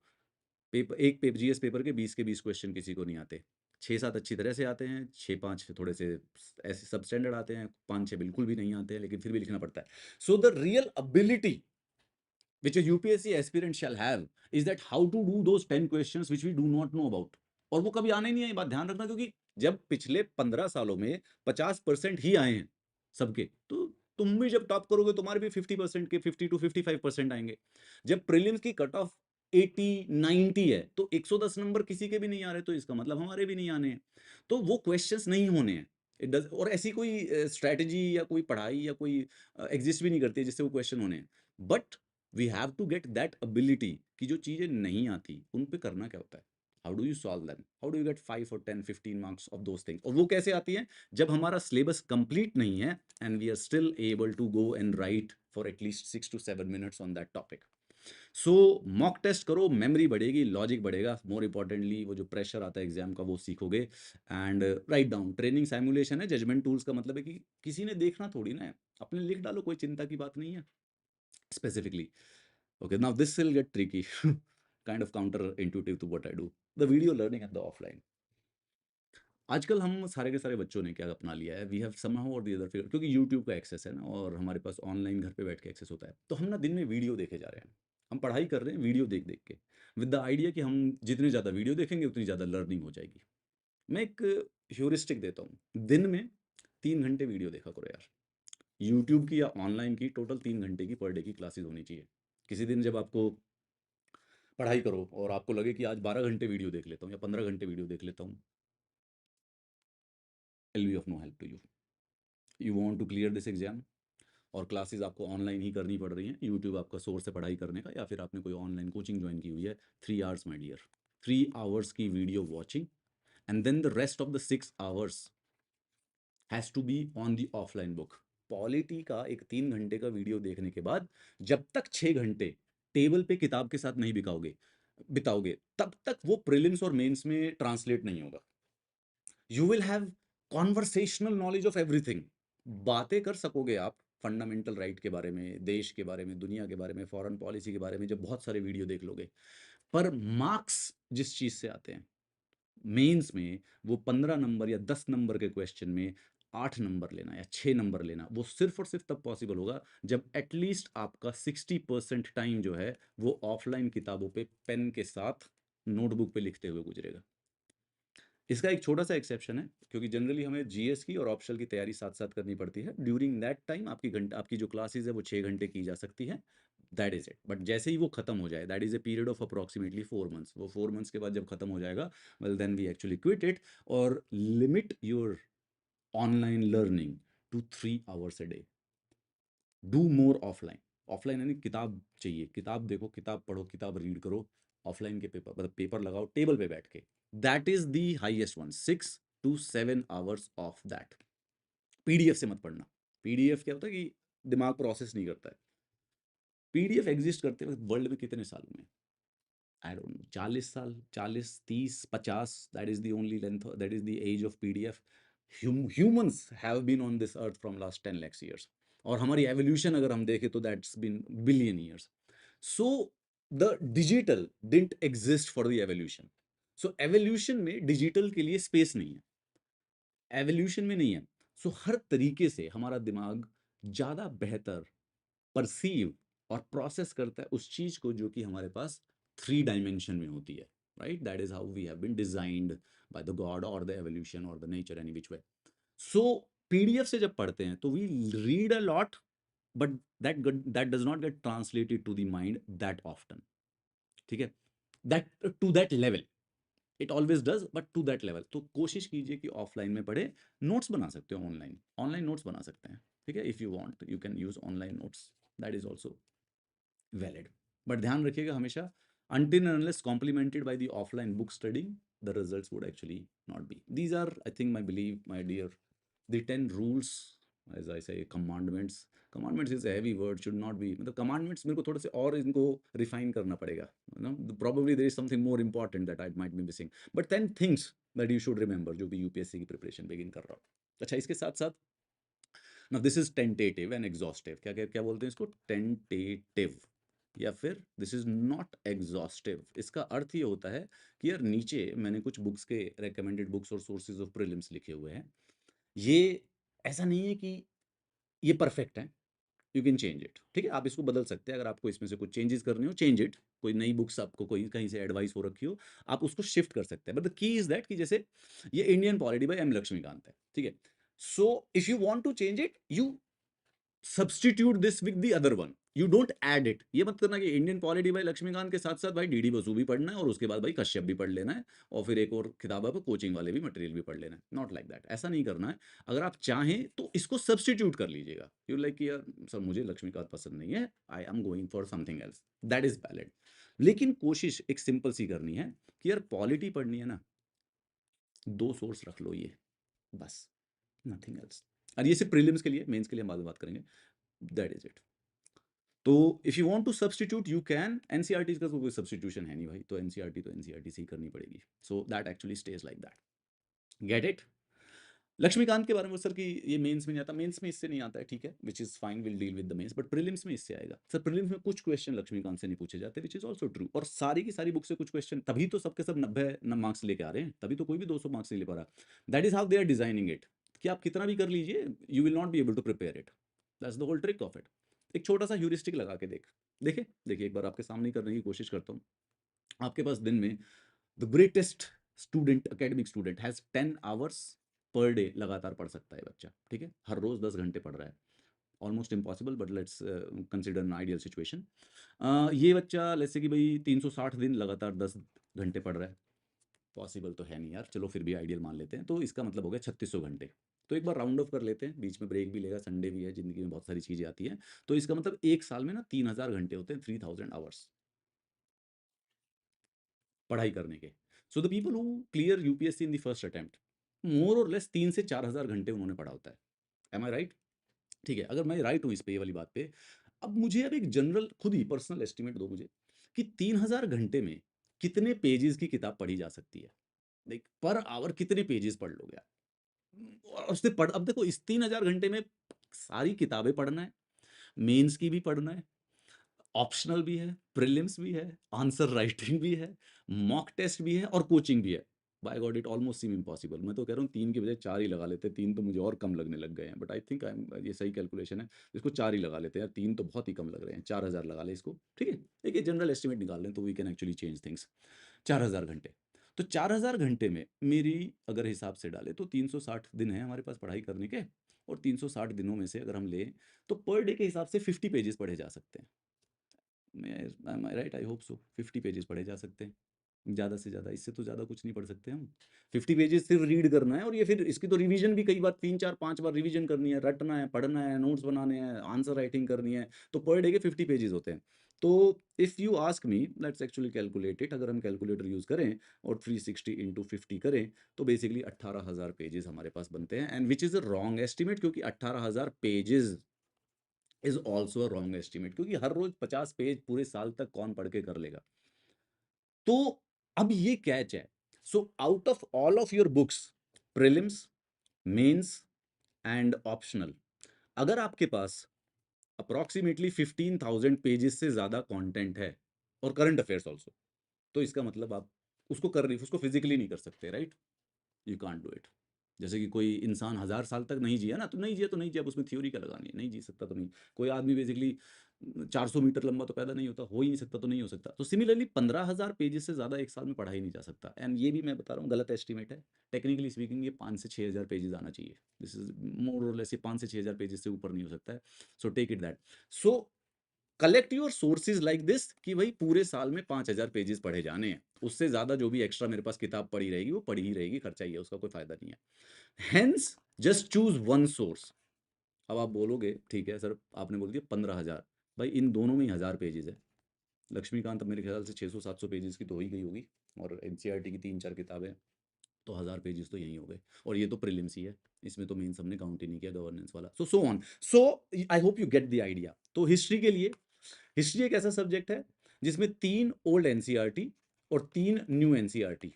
पेपर एक पेपर जीएस पेपर के 20 के 20 क्वेश्चन किसी को नहीं आते। 6-7 अच्छी तरह से आते हैं, 6-5 थोड़े से ऐसे सब स्टैंडर्ड आते हैं, 5-6 बिल्कुल भी नहीं आते हैं, लेकिन फिर भी लिखना पड़ता है। So the real ability which a UPSC aspirant shall have is that how to do those 10 questions which we do not know about। और वो कभी आने नहीं है, ये बात ध्यान रखना, क्योंकि जब पिछले 15 सालों में 50% ही आए हैं सबके, तो तुम भी जब टॉप करोगे तुम्हारे भी 50% के 50 to 55% आएंगे। जब प्रीलिम्स की कट ऑफ 80-90 है तो 110 नंबर किसी के भी नहीं आ रहे, तो इसका मतलब हमारे भी नहीं आने हैं। तो वो क्वेश्चंस नहीं होने हैं। इट डज, और ऐसी कोई स्ट्रैटेजी या कोई पढ़ाई या कोई एग्जिस्ट भी नहीं करती है जिससे वो क्वेश्चन होने हैं। But we have to get that ability कि जो चीज़ें नहीं आती उन पे करना क्या होता है। How do you solve them, how do you get 5 और 10 15 मार्क्स ऑफ दोज थिंग्स। और वो कैसे आती है, जब हमारा सिलेबस कंप्लीट नहीं है and we are still able to go and write for at least 6 to 7 minutes on that topic. So mock test करो, मेमोरी बढ़ेगी, लॉजिक बढ़ेगा, मोर इंपॉर्टेंटली वो जो प्रेशर आता है एग्जाम का वो सीखोगे। And write down, training simulation है, जजमेंट टूल्स का मतलब है कि किसी ने देखना थोड़ी ना है, अपने लिख डालो, कोई चिंता की बात नहीं है। Specifically, okay, now this will get tricky, kind of counterintuitive to what I do, the video learning and the offline। आजकल हम सारे के सारे बच्चों ने क्या अपना लिया है, वी हैव समहाउ और द अदर फिगर, क्योंकि यूट्यूब का एक्सेस है ना और हमारे पास ऑनलाइन घर पे बैठ के एक्सेस होता है, तो हम ना दिन में वीडियो देखे जा रहे हैं। हम पढ़ाई कर रहे हैं वीडियो देख देख के, विद द आइडिया कि हम जितनी ज़्यादा वीडियो देखेंगे उतनी ज़्यादा लर्निंग हो जाएगी। मैं एक ह्यूरिस्टिक देता हूँ, दिन में 3 घंटे वीडियो देखा करो यार। यूट्यूब की या ऑनलाइन की टोटल 3 घंटे की पर डे की क्लासेस होनी चाहिए। किसी दिन जब आपको पढ़ाई करो और आपको लगे कि आज 12 घंटे वीडियो देख लेता हूँ या 15 घंटे वीडियो देख लेता हूँ, will be of no help to you. You want to clear this exam और क्लासेस आपको ऑनलाइन ही करनी पड़ रही हैं, यूट्यूब आपका सोर्स है पढ़ाई करने का, या फिर आपने कोई ऑनलाइन कोचिंग ज्वाइन की हुई है, 3 आवर्स माई डियर, 3 आवर्स की video watching and then the rest of the 6 hours has to be on the offline book. Polity का एक 3 घंटे का वीडियो देखने के बाद जब तक 6 घंटे टेबल पे किताब के साथ नहीं बिताओगे तब तक वो प्रीलिम्स और मेंस में ट्रांसलेट नहीं होगा। You will have conversational knowledge of everything, बातें कर सकोगे आप फंडामेंटल राइट के बारे में, देश के बारे में, दुनिया के बारे में, फॉरेन पॉलिसी के बारे में, जब बहुत सारे वीडियो देख लोगे। पर मार्क्स जिस चीज़ से आते हैं मेंस में, वो 15 नंबर या 10 नंबर के क्वेश्चन में 8 नंबर लेना या 6 नंबर लेना, वो सिर्फ और सिर्फ तब पॉसिबल होगा जब एटलीस्ट आपका 60% टाइम जो है वो ऑफलाइन किताबों पे पेन के साथ नोटबुक पे लिखते हुए गुजरेगा। इसका एक छोटा सा एक्सेप्शन है, क्योंकि जनरली हमें जीएस की और ऑप्शनल की तैयारी साथ साथ करनी पड़ती है। ड्यूरिंग दैट टाइम आपकी जो क्लासेज है वो 6 घंटे की जा सकती है, दैट इज इट। बट जैसे ही वो खत्म हो जाए, that is a period of approximately 4 months, वो 4 मंथ्स के बाद जब खत्म हो जाएगा, well then we actually quit it और limit your online learning to 3 hours a day. Do more offline. Offline यानी किताब चाहिए, किताब देखो, किताब पढ़ो, किताब रीड करो। ऑफलाइन के पेपर, मतलब पेपर लगाओ टेबल पे बैठ के, that is the highest one. 6 to 7 hours of that. PDF से मत पढ़ना। पीडीएफ क्या होता है कि दिमाग प्रोसेस नहीं करता है। पीडीएफ एग्जिस्ट करते हुए वर्ल्ड में कितने सालों में? आई डोंट नो, 40 साल, 40, 30, 50, that is the only length, that is the age of PDF. humans have been on this earth from last 10 lakhs years, और हमारी एवोल्यूशन अगर हम देखें तो that's been billion years. So the digital didn't exist for the evolution. So evolution में digital के लिए space नहीं है, एवोल्यूशन में नहीं है। सो हर तरीके से हमारा दिमाग ज़्यादा बेहतर परसीव और प्रोसेस करता है उस चीज़ को जो कि हमारे पास 3 डायमेंशन में होती है, right? That is how we have been designed by the God और द एवोल्यूशन और the nature, any which way. So PDF से जब पढ़ते हैं तो we read a lot, but that does not get translated to the mind that often, ठीक है? That to that level it always does, but to that level. तो कोशिश कीजिए कि ऑफलाइन में पढ़े। नोट्स बना सकते हो, ऑनलाइन ऑनलाइन नोट्स बना सकते हैं, ठीक है? If you want you can use online notes, that is also valid. But ध्यान रखिएगा हमेशा, until and unless complemented by the offline book studying, the results would actually not be. These are, I think, my belief, my dear, the 10 rules, as I say, commandments. Commandments is a heavy word, should not be, मतलब commandments मेरे को थोड़ा से और इनको refine करना पड़ेगा, you know? Probably there is something more important that I might be missing, but 10 things that you should remember जो भी यूपीएससी की प्रिपरेशन बिगिन कर रहा हो। अच्छा, इसके साथ साथ now this is tentative and exhaustive, क्या क्या क्या बोलते हैं इसको? टेंटेटिव या फिर दिस इज नॉट एग्जॉस्टिव। इसका अर्थ ये होता है कि यार नीचे मैंने कुछ बुक्स के रेकमेंडेड बुक्स और सोर्सेज ऑफ प्रीलिम्स लिखे हुए हैं, ये ऐसा नहीं है कि ये परफेक्ट है, यू कैन चेंज इट, ठीक है? आप इसको बदल सकते हैं, अगर आपको इसमें से कुछ चेंजेस करने हो, चेंज इट। कोई नई बुक्स आपको कोई कहीं से एडवाइस हो रखी हो, आप उसको शिफ्ट कर सकते हैं, but the key is that कि जैसे ये Indian polity by M Laxmikanth है, ठीक है? So if you want to change it, you substitute this with the other one, you don't add it. ये मत करना कि इंडियन पॉलिटी भाई लक्ष्मीकांत के साथ साथ भाई डीडी बसु भी पढ़ना है और उसके बाद भाई कश्यप भी पढ़ लेना है और फिर एक और किताब है कोचिंग वाले भी मटेरियल भी पढ़ लेना है। नॉट लाइक दैट, ऐसा नहीं करना है। अगर आप चाहें तो इसको सब्सटीट्यूट कर लीजिएगा। यू लाइक यार सर मुझे लक्ष्मीकांत पसंद नहीं है, I am going for something else, that is valid. लेकिन कोशिश एक सिंपल सी करनी है कि यार पॉलिटी पढ़नी है ना, 2 सोर्स रख लो, ये बस, नथिंग एल्स। और ये सिर्फ प्रीलिम्स के लिए, मेंस के लिए हम बाद में बात करेंगे। That is it. तो if you want to substitute you can. NCERT का तो कोई सब्स्टिट्यूशन है नहीं भाई, तो एनसीईआरटी तो एनसीईआरटी से ही करनी पड़ेगी। So that actually stage like that, get it? Laxmikanth के बारे में सर कि ये मेंस में नहीं आता, मेंस में इससे नहीं आता है, ठीक है, which is fine, will deal with the mains, but prelims में इससे आएगा। सर प्रीलिम्स में कुछ क्वेश्चन लक्ष्मीकांत से नहीं पूछे जाते, विच इज ऑल्सो ट्रू, और सारी की सारी बुक से कुछ क्वेश्चन, तभी तो सबके सब 90 मार्क्स लेके आ रहे हैं, तभी तो कोई भी 200 मार्क्स नहीं ले पा रहा। That is how they are designing it, कि आप कितना भी कर लीजिए, you will not be able to prepare it. That's the whole trick of it. एक छोटा सा ह्यूरिस्टिक लगा के देखिए देखिए, एक बार आपके सामने करने की कोशिश करता हूँ। आपके पास दिन में the greatest student, academic student has 10 hours per day लगातार पढ़ सकता है बच्चा, ठीक है? हर रोज 10 घंटे पढ़ रहा है। Almost impossible, but let's consider an ideal situation. ये बच्चा लेट्स से कि भाई 360 दिन लगातार 10 घंटे पढ़ रहा है। पॉसिबल तो है नहीं यार, चलो फिर भी आइडियल मान लेते हैं, तो इसका मतलब हो गया 3600 घंटे। तो एक बार राउंड ऑफ कर लेते हैं, बीच में ब्रेक भी लेगा, संडे भी है, जिंदगी में बहुत सारी चीजें आती हैं। तो इसका मतलब एक साल में ना 3000 घंटे होते हैं, 3000 आवर्स पढ़ाई करने के। So the people who clear UPSC in the first attempt, more और लेस 3 से 4000 घंटे उन्होंने पढ़ा होता है। एम आई राइट? ठीक है, अगर मैं राइट हूँ इस पे, ये वाली बात पे, अब मुझे अब एक जनरल खुद ही पर्सनल एस्टिमेट दो मुझे कि 3000 घंटे में कितने पेजेस की किताब पढ़ी जा सकती है। लाइक पर आवर कितने पेजेस पढ़ लोगे आप? और उसने पढ़, अब देखो इस 3000 घंटे में सारी किताबें पढ़ना है, मेंस की भी पढ़ना है, ऑप्शनल भी है, प्रीलिम्स भी है, आंसर राइटिंग भी है, मॉक टेस्ट भी है और कोचिंग भी है। By God it almost seem impossible. मैं तो कह रहा हूँ 3 की बजाय 4 ही लगा लेते हैं, 3 तो मुझे और कम लगने लग गए हैं, but I think I am, ये सही कैलकुलेशन है, इसको 4 ही लगा लेते हैं यार, 3 तो बहुत ही कम लग रहे हैं, 4000 लगा ले इसको, ठीक है? एक जनरल एस्टिमेट निकाल लें तो we can actually change things. 4000 घंटे, तो 4000 घंटे में मेरी अगर हिसाब से डाले तो 360 दिन है हमारे पास पढ़ाई करने के, और 360 दिनों में से अगर हम लें तो पर डे के हिसाब से 50 पेजेस पढ़े जा सकते हैं। मैं right? I hope so 50 pages पढ़े जा सकते हैं। ज़्यादा से ज़्यादा, इससे तो ज़्यादा कुछ नहीं पढ़ सकते हम। 50 पेजेज़ सिर्फ़ रीड करना है, और ये फिर इसकी तो रिवीज़न भी कई बार 3, 4, 5 बार रिवीज़न करनी है, रटना है, पढ़ना है, नोट्स बनाने हैं, आंसर राइटिंग करनी है, तो पर डे के 50 पेजेज़ होते हैं। तो if you ask me, let's actually calculate it, अगर हम कैलकुलेटर यूज़ करें और 360 इंटू 50 करें, तो बेसिकली 18,000 पेजेज़ हमारे पास बनते हैं, and which is a wrong estimate, क्योंकि 18,000 pages is also a wrong estimate, क्योंकि हर रोज़ 50 पेज पूरे साल तक कौन पढ़ के कर लेगा? तो अब ये कैच है। So out of all of your books, prelims, mains and optional, अगर आपके पास अप्रॉक्सीमेटली 15,000 पेजेस से ज्यादा कंटेंट है, और करंट अफेयर्स आल्सो, तो इसका मतलब आप उसको फिजिकली नहीं कर सकते, right? You can't do it. जैसे कि कोई इंसान 1000 साल तक नहीं जिया ना, तो नहीं जिया तो नहीं जिया, अब उसमें थ्योरी क्या लगानी है, नहीं जी सकता तो नहीं। कोई आदमी बेसिकली 400 मीटर लंबा तो पैदा नहीं होता, हो ही नहीं सकता तो नहीं हो सकता। तो सिमिलरली 15,000 पेजेस से ज़्यादा एक साल में पढ़ा ही नहीं जा सकता, एंड ये भी मैं बता रहा हूँ गलत एस्टिमेट है। टेक्निकली स्पीकिंग ये 5 से 6,000 पेजेस आना चाहिए। दिस इज मोर और लेस, ये 5 से 6,000 पेजेस से ऊपर नहीं हो सकता है। So take it that. So collect your sources like this, कि भाई पूरे साल में 5,000 पेजेस पढ़े जाने हैं, उससे ज्यादा जो भी एक्स्ट्रा मेरे पास किताब पड़ी रहेगी वो पढ़ी ही रहेगी, खर्चा ही है, उसका कोई फायदा नहीं है। Hence just choose one source. अब आप बोलोगे ठीक है सर, आपने बोल दिया 15,000, भाई इन दोनों में ही 1000 पेजेस है। लक्ष्मीकांत अब मेरे ख्याल से 600-700 पेजेस की तो हो ही गई होगी, और एनसीईआरटी की 3-4 किताबें, तो 1000 पेजेस तो यही हो गए, और ये तो प्रीलिम्स ही है, इसमें तो मेंस हमने काउंट ही नहीं किया, गवर्नेंस वाला। So on. So I hope you get the idea. तो हिस्ट्री के लिए, हिस्ट्री एक ऐसा सब्जेक्ट है जिसमें 3 ओल्ड एनसीईआरटी और 3 न्यू एनसीईआरटी,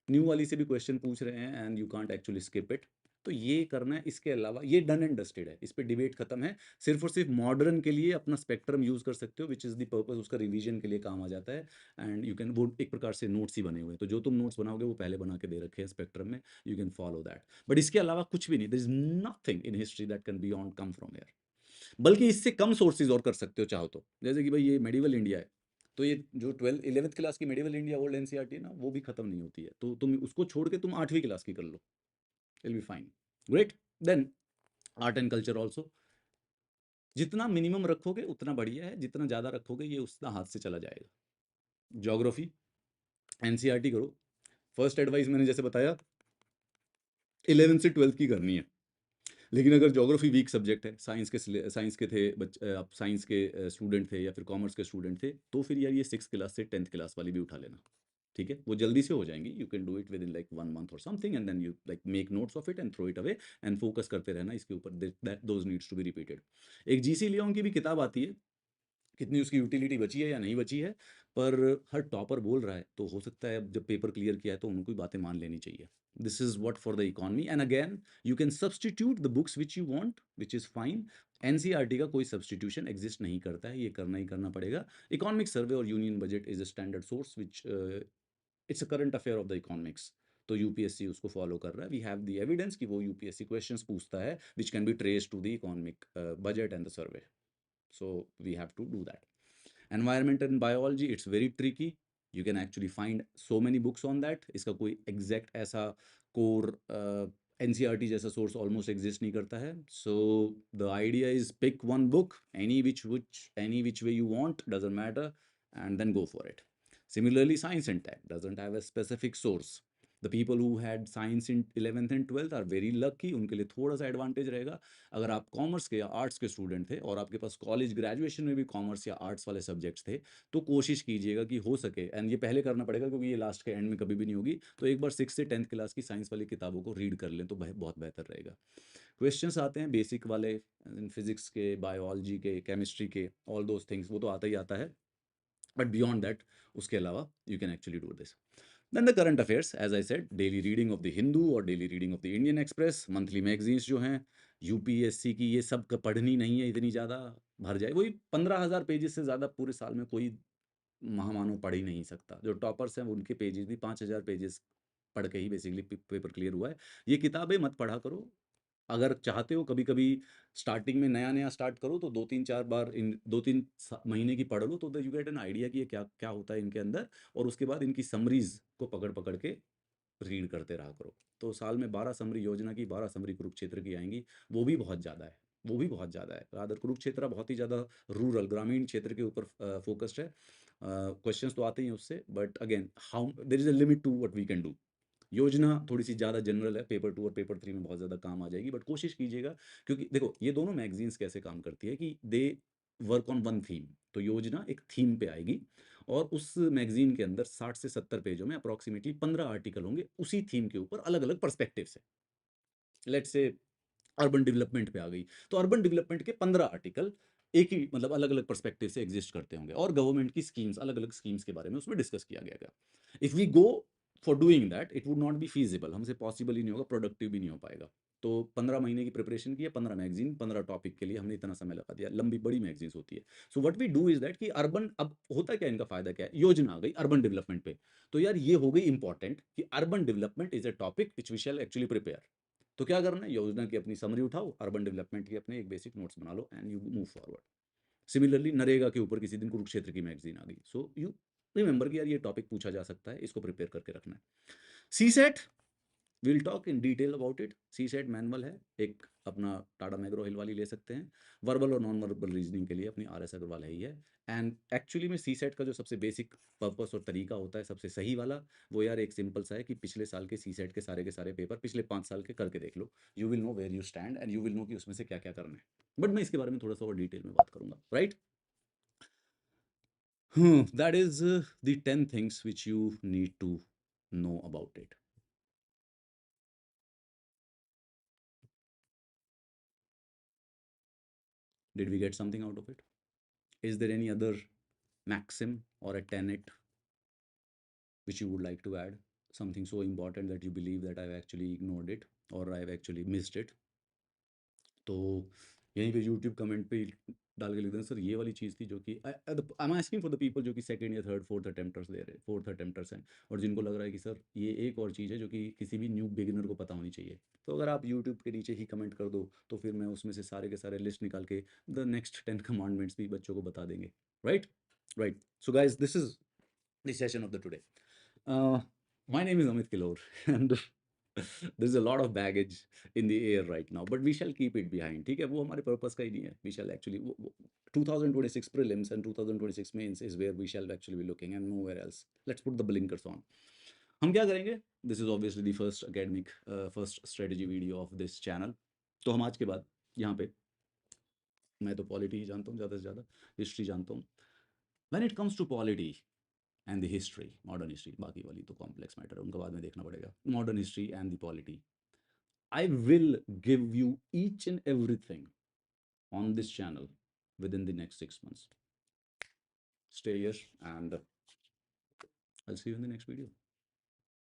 न्यू वाली से भी क्वेश्चन पूछ रहे हैं, and you can't actually skip it. तो ये करना है, इसके अलावा ये डन एंड डस्टेड है, इस पे डिबेट खत्म है। सिर्फ और सिर्फ मॉडर्न के लिए अपना स्पेक्ट्रम यूज कर सकते हो, विच इज द पर्पस, उसका रिवीजन के लिए काम आ जाता है। एंड यू कैन, वो एक प्रकार से नोट्स ही बने हुए हैं, तो जो तुम नोट्स बनाओगे वो पहले बना के दे रखे हैं स्पेक्ट्रम में, you can follow that. But इसके अलावा कुछ भी नहीं, there is nothing in history that can beyond come from here. बल्कि इससे कम सोर्सेज और कर सकते हो चाहो तो, जैसे कि भाई ये मेडिवल इंडिया है, तो ये जो 11th क्लास की मेडिवल इंडिया ओल्ड एनसीईआरटी है ना, वो भी खत्म नहीं होती है, तो तुम उसको छोड़ के तुम 8वीं क्लास की कर लो, will be fine. Great. Then art and culture also, जितना मिनिमम रखोगे उतना बढ़िया है, जितना ज़्यादा रखोगे ये उतना हाथ से चला जाएगा। ज्योग्राफी एनसीईआरटी करो। फर्स्ट एडवाइस मैंने जैसे बताया 11 से 12 की करनी है, लेकिन अगर ज्योग्राफी वीक सब्जेक्ट है, साइंस के थे आप साइंस के स्टूडेंट थे या फिर कॉमर्स के स्टूडेंट थे, तो फिर यार ये 6 क्लास से 10th क्लास वाली भी उठा लेना। ठीक है, वो जल्दी से हो जाएंगी, you can do it with in like 1 month और something, and then you like make notes of it and throw it away, and focus करते रहना इसके ऊपर, those needs to be repeated. एक जीसी लियोन की भी किताब आती है, कितनी उसकी यूटिलिटी बची है या नहीं बची है, पर हर टॉपर बोल रहा है, तो हो सकता है अब जब पेपर क्लियर किया है तो उनको बातें मान लेनी चाहिए। This is what for the economy, and again you can substitute the books which you want, which is fine. NCERT का कोई सब्सटीट्यूशन एग्जिस्ट नहीं करता है, ये करना ही करना पड़ेगा। इकोनॉमिक सर्वे और union budget is a standard source which it's a current affair of the economics, तो यूपीएससी उसको फॉलो कर रहा है। वी हैव द एविडेंस कि वो यूपीएससी क्वेश्चंस पूछता है which can be trace to the economic budget and the survey, so we have to do that. Environment and biology, it's very tricky, you can actually find so many books on that, इसका कोई exact ऐसा core NCERT जैसा source almost exist नहीं करता है। So the idea is pick one book, any which way you want, doesn't matter, and then go for it. Similarly, science and tech doesn't have a specific source. The people who had science in 11th and 12th are very lucky, उनके लिए थोड़ा सा advantage रहेगा। अगर आप commerce के या arts के स्टूडेंट थे और आपके पास कॉलेज ग्रेजुएशन में भी कॉमर्स या आर्ट्स वाले सब्जेक्ट्स थे, तो कोशिश कीजिएगा कि हो सके, एंड ये पहले करना पड़ेगा क्योंकि ये लास्ट के एंड में कभी भी नहीं होगी, तो एक बार 6 से 10th क्लास की साइंस वाली किताबों को रीड कर लें तो बहुत बेहतर रहेगा। क्वेश्चंस आते हैं बेसिक वाले, फिजिक्स के, बायोलॉजी के, केमिस्ट्री के, ऑल दोज थिंग्स, वो तो आता ही आता है, बट बियॉन्ड दैट, उसके अलावा you can actually do this. Then the current affairs, as I said, daily reading of the Hindu और daily reading of the Indian Express, monthly magazines जो हैं यूपीएससी की, ये सब पढ़नी नहीं है इतनी ज़्यादा, भर जाए वही 15,000 पेजेस से ज़्यादा पूरे साल में कोई महामानव पढ़ ही नहीं सकता। जो टॉपर्स हैं उनके पेजेस भी 5,000 पेजेस पढ़ के ही बेसिकली पेपर क्लियर हुआ है। ये किताबें मत पढ़ा करो। अगर चाहते हो कभी कभी स्टार्टिंग में नया नया स्टार्ट करो, तो 2-3 4 बार इन 2-3 महीने की पढ़ लो, तो यू गेट एन आइडिया कि ये क्या क्या होता है इनके अंदर, और उसके बाद इनकी समरीज को पकड़ पकड़ के रीड करते रहा करो। तो साल में 12 समरी योजना की, 12 समरी कुरुक्षेत्र की आएंगी, वो भी बहुत ज़्यादा है, वो भी बहुत ज़्यादा है। रादर कुरुक्षेत्र बहुत ही ज़्यादा रूरल ग्रामीण क्षेत्र के ऊपर फोकस्ड है, क्वेश्चंस तो आते ही हैं उससे, but again how there is a limit to what we can do. Yojana थोड़ी सी ज़्यादा जनरल है, पेपर 2 और पेपर 3 में बहुत ज़्यादा काम आ जाएगी, बट कोशिश कीजिएगा, क्योंकि देखो ये दोनों मैगजीन्स कैसे काम करती है कि they work on one theme. तो योजना एक थीम पे आएगी और उस मैगजीन के अंदर 60 से 70 पेजों में अप्रॉक्सीमेटली 15 आर्टिकल होंगे उसी थीम के ऊपर अलग अलग पर्सपेक्टिव से। लेट्स से अर्बन डेवलपमेंट पे आ गई, तो अर्बन डेवलपमेंट के 15 आर्टिकल एक ही मतलब अलग अलग पर्सपेक्टिव से एग्जिस्ट करते होंगे, और गवर्नमेंट की स्कीम्स अलग अलग स्कीम्स के बारे में उसमें डिस्कस किया गया। If we go for doing that it would not be feasible, हमसे पॉसिबल ही नहीं होगा, प्रोडक्टिव भी नहीं हो पाएगा। तो 15 महीने की प्रिपरेशन की है, 15 मैगजीन 15 टॉपिक के लिए हमने इतना समय लगा दिया, लंबी बड़ी मैगजीन्स होती है। So what we do is that कि अर्बन, अब होता क्या है, इनका फायदा क्या है, योजना आ गई अर्बन डेवलपमेंट पे, तो यार ये हो गई इंपॉर्टेंट कि urban development is a topic which we shall actually prepare. तो क्या करना है, योजना की अपनी समरी उठाओ, अर्बन डेवलपमेंट की अपने एक बेसिक नोट्स बना लो and you move forward. Similarly NREGA के ऊपर किसी दिन कुरुक्षेत्र की मैगजीन आ गई, सो यू रिमेंबर कि यार ये टॉपिक पूछा जा सकता है, इसको प्रिपेयर करके रखना है। CSAT, will talk in detail about it. CSAT manual है एक अपना, टाटा मैग्रो हिल वाली ले सकते हैं। वर्बल और नॉन वर्बल रीजनिंग के लिए अपनी आर एस अग्रवाल है ही है। एंड एक्चुअली में सी सेट का जो सबसे बेसिक पर्पस और तरीका होता है, सबसे सही वाला, वो यार एक सिंपल सा है कि पिछले साल के सी सेट के सारे पेपर पिछले 5 साल के करके देख लो। You will know where you stand and you will know कि उसमें से क्या क्या करना है। बट मैं इसके बारे में थोड़ा सा और डिटेल में बात करूंगा, right. That is the 10 things which you need to know about it. Did we get something out of it? Is there any other maxim or a tenet which you would like to add? Something so important that you believe that I've actually ignored it or I've actually missed it? तो यहीं पे YouTube comment पे डाल के लिख देना, sir ये वाली चीज़ थी जो कि I am asking for the people जो कि सेकंड या थर्ड फोर्थ अटेम्प्टर्स दे रहे, फोर्थ अटेम्प्टर्स हैं, और जिनको लग रहा है कि सर ये एक और चीज़ है जो कि किसी भी न्यू बिगिनर को पता होनी चाहिए। तो अगर आप यूट्यूब के नीचे ही कमेंट कर दो तो फिर मैं उसमें से सारे के सारे लिस्ट निकाल के द नेक्स्ट 10 कमांडमेंट्स भी बच्चों को बता देंगे, right. Right, so guys this is the session of the today. My name is Amit Kilor, and there's a lot of baggage in the air right now, but we shall keep it behind. ठीक है, वो हमारे purpose का ही नहीं है। We shall actually 2026 prelims and 2026 mains is where we shall actually be looking and nowhere else. Let's put the blinkers on. हम क्या करेंगे? This is obviously the first academic, first strategy video of this channel. तो हम आज के बाद यहाँ पे, मैं तो पॉलिटी ही जानता हूँ ज़्यादा से ज़्यादा, हिस्ट्री जानता हूँ। When it comes to polity and the history, modern history, बाकी वाली तो complex matter है, उनका बाद में देखना पड़ेगा। Modern history and the polity, I will give you each and everything on this channel within the next 6 months. Stay here and I'll see you in the next video.